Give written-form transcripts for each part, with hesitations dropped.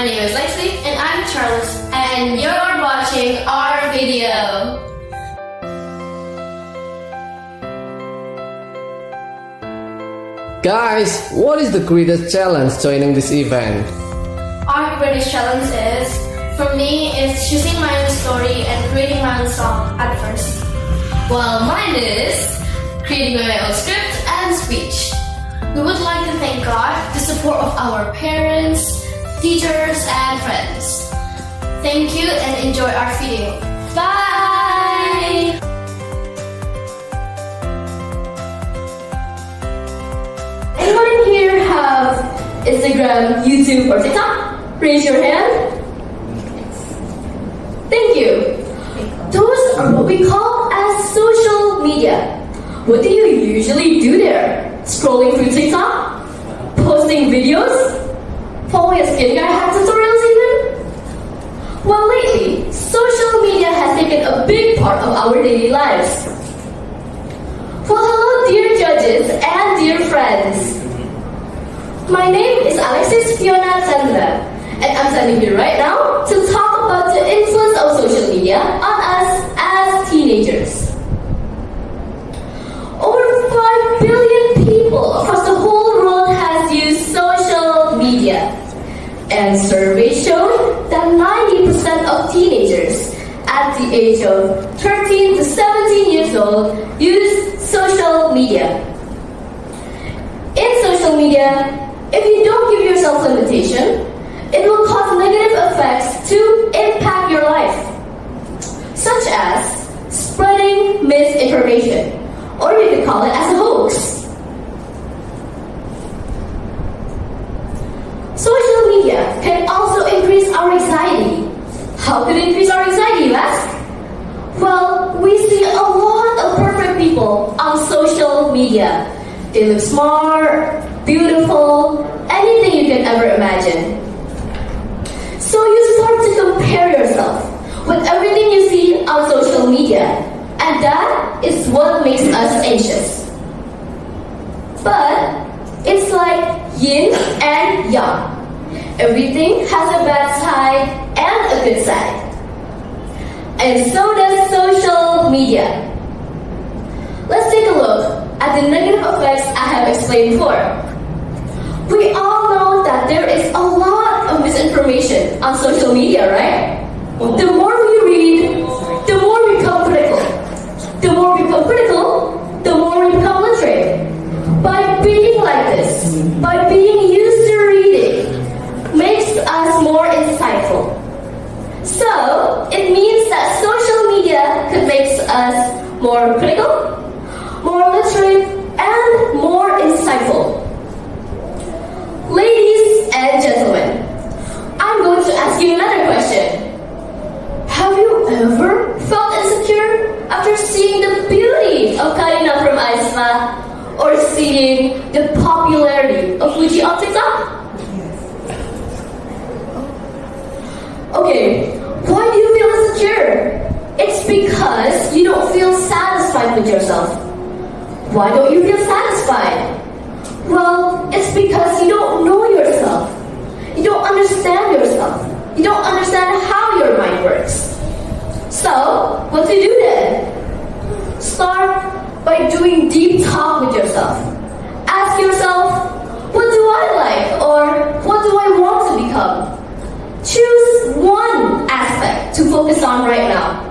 name is Lexi and I'm Charles and you're watching our video. Guys, what is the greatest challenge joining this event? Our greatest challenge is, for me, is choosing my own story and creating my own song at first. While mine is creating my own script and speech. We would like to thank God, the support of our parents, teachers, and friends. Thank you and enjoy our video. Bye! Anyone here have Instagram, YouTube, or TikTok? Raise your hand. Thank you. Those are what we call as social media. What do you usually do there? Scrolling through TikTok? Posting videos? Following a skincare hack tutorials even? Well, lately, social media has taken a big part of our daily lives. Well, hello dear judges and dear friends. My name is Alexis Fiona Chandra, and I'm standing here right now to talk about the influence of social media on us as teenagers. Over 5 billion people across the whole world has used social media. And surveys show that 90% of teenagers at the age of 13 to 17 years old use social media. In social media, if you don't give yourself limitation, it will cause negative effects to impact your life, such as spreading misinformation, or we could call it as a hoax. Social media can also increase our anxiety. How could it increase our anxiety, you ask? Well, we see a lot of perfect people on social media. They look smart, beautiful, anything you can ever imagine. So you start to compare yourself with everything you see on social media, and that is what makes us anxious. But it's like yin and yang. Everything has a bad side and a good side. And so does social media. Let's take a look at the negative effects I have explained before. We all know that there is a lot of misinformation on social media, right? The more we read, the more we become critical. The more we become critical, the more we become literate. By being like this, by being used to reading, makes us more insightful. So, it means that social media could make us more critical, more literate, and more insightful. Ladies and gentlemen, I'm going to ask you another question. Have you ever felt insecure after seeing the beauty of Karina from Aisma or seeing the popularity of Fuji on TikTok? Okay, why do you feel insecure? It's because you don't feel satisfied with yourself. Why don't you feel satisfied? Well, it's because you don't know yourself. You don't understand yourself. You don't understand how your mind works. So, what to do then? Start by doing deep talk with yourself. Ask yourself, what do I like or what do I want to become? Choose one aspect to focus on right now.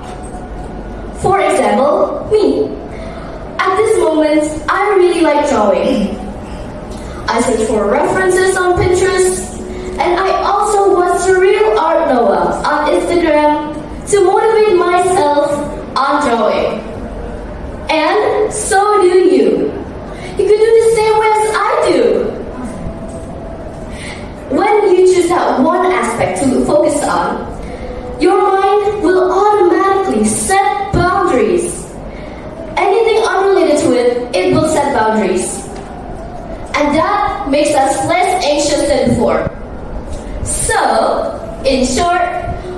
For example, me. At this moment, I really like drawing. I search for references on Pinterest, and I also watch Surreal Art Noah on Instagram to motivate myself on drawing. And so do you. You can do the same way as I do. When you choose that one aspect to focus on, your mind will automatically set boundaries. Anything unrelated to it, it will set boundaries. And that makes us less anxious than before. So, in short,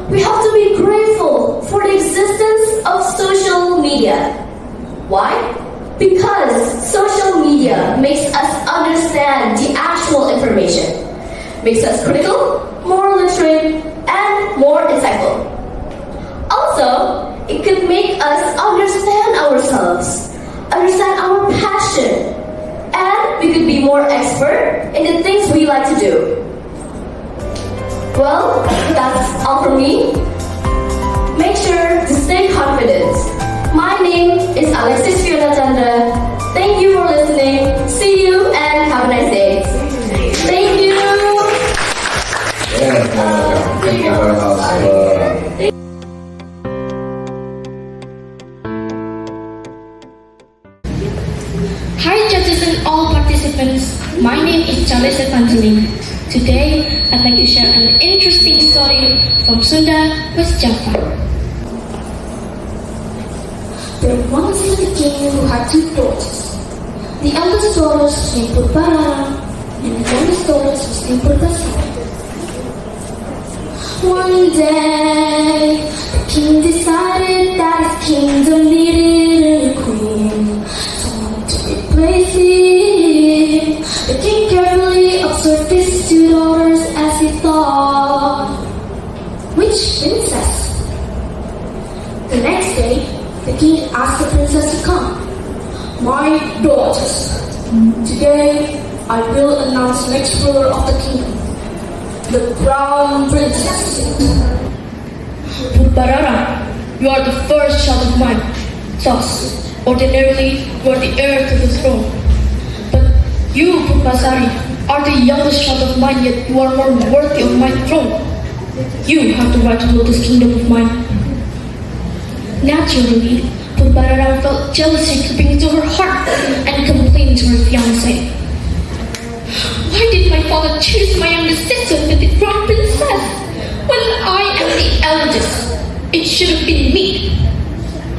we have to be grateful for the existence of social media. Why? Because social media makes us understand the actual information, makes us critical, more literate, and more insightful. Also, it could make us understand ourselves, understand our passion, and we could be more expert in the things we like to do. Well, that's all from me. Make sure to stay confident. My name is Alexis Fiona Chandra. Thank you for listening. See you and have a nice day. Thank you. Thank you very much. Hi judges and all participants, my name is Charlize Evangeline. Today, I'd like to share an interesting story from Sunda, West Java. There once lived a king who had two daughters. The eldest daughter was named Purworejo, and the youngest daughter was named Propinsi. One day, the king decided that his kingdom needed a queen, someone to replace him. The king carefully observed his two daughters as he thought, which princess? The next day, the king asked the princess to come. My daughters, today I will announce the next ruler of the kingdom, the crown princess. Purworejo, you are the first child of mine. Thus, ordinarily, you are the heir to the throne. But you, Purworejo, are the youngest child of mine, yet you are more worthy of my throne. You have the right to rule this kingdom of mine. Naturally, Purworejo felt jealousy creeping into her heart and complained to her fiancé. Why did my father choose my youngest sister as the crown princess when I am the eldest? It should have been me.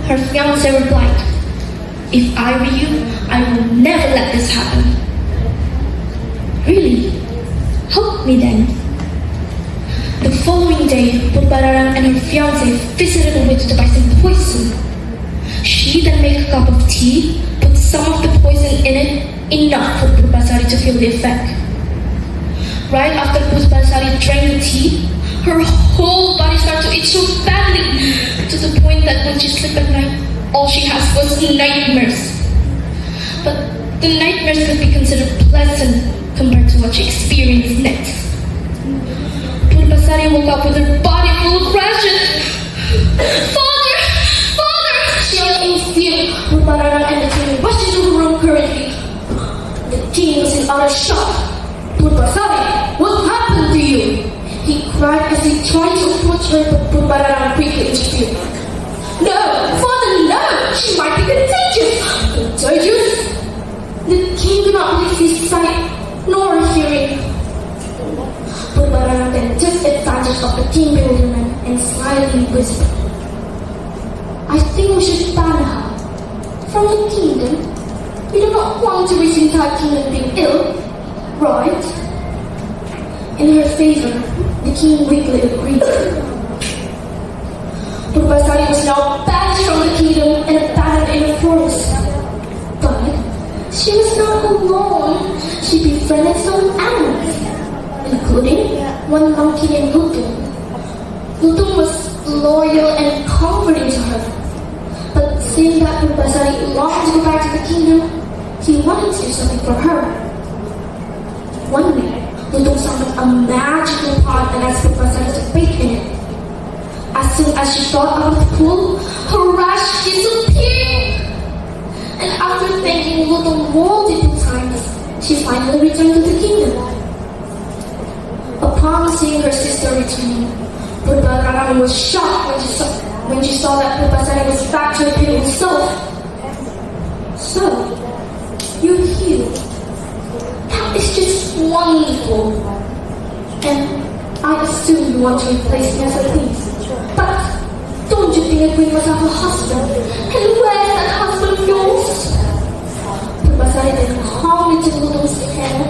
Her fiancé replied, if I were you, I would never let this happen. Really? Help me then. The following day, Purworejo and her fiancé visited a witch to buy some poison. She then made a cup of tea, put some of the poison in it, enough for Purworejo to feel the effect. Right after Purworejo drank the tea, her whole body started to itch so badly, to the point that when she slept at night, all she has was nightmares. But the nightmares could be considered pleasant compared to what she experienced next. Purworejo woke up with her body full of rashes. Father! Father! She was in fear. Purworejo and the king rushed into the room hurriedly. The king was in utter shock. Purworejo, what happened to you? He cried as he tried to approach her, but Purworejo quickly interfered. No, father, no! She might be contagious! Contagious? The king could not believe his sight nor hearing. Purworejo then took advantage of the king's bewilderment and slyly whispered, I think we should ban her from the kingdom. We do not want to risk the entire kingdom being ill, right? In her favor, the king weakly agreed. Purworejo was now banished from the kingdom and abandoned in a forest. But she was not alone. She befriended some animals, including one monkey named Lutong. Lutong was loyal and comforting to her. But seeing that Purworejo longed to go back to the kingdom, he wanted to do something for her. One day, Lutong summoned a magical pot and asked Purworejo to bake in it. As soon as she got out of the pool, her rash disappeared. And after thanking Lutong multiple times, she finally returned to the kingdom. Upon seeing her sister returning, Purworejo was shocked when she saw that Purworejo was back to her beautiful self. So, you're healed. That is just wonderful. And I assume you want to replace me as a queen. But don't you think a queen must have a husband? And where's that husband of yours? Purworejo then calmly took Lutong's hand,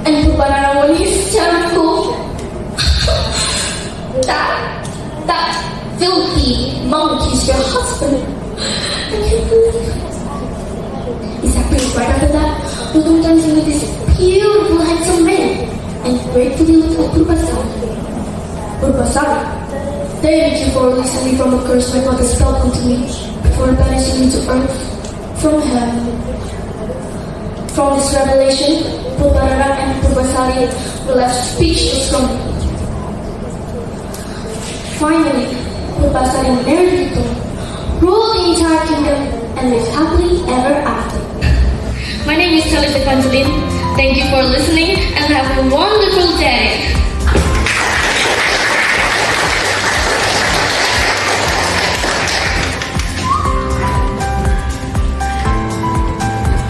and Purworejo went hysterical. That filthy monkey's your husband. And you believe it? Exactly right after that, Lutong turns into this beautiful, handsome man. And gratefully looked at Purbasari. Purbasari, thank you for releasing me from a curse my mother spelled onto me before banishing me to earth from heaven. From this revelation, Purbarara and Purbasari were left speechless from it. Finally, Purbasari married Vito, ruled the entire kingdom, and lived happily ever after. My name is Charlize Evangeline. Thank you for listening and have a wonderful day.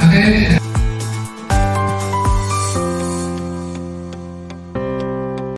Okay,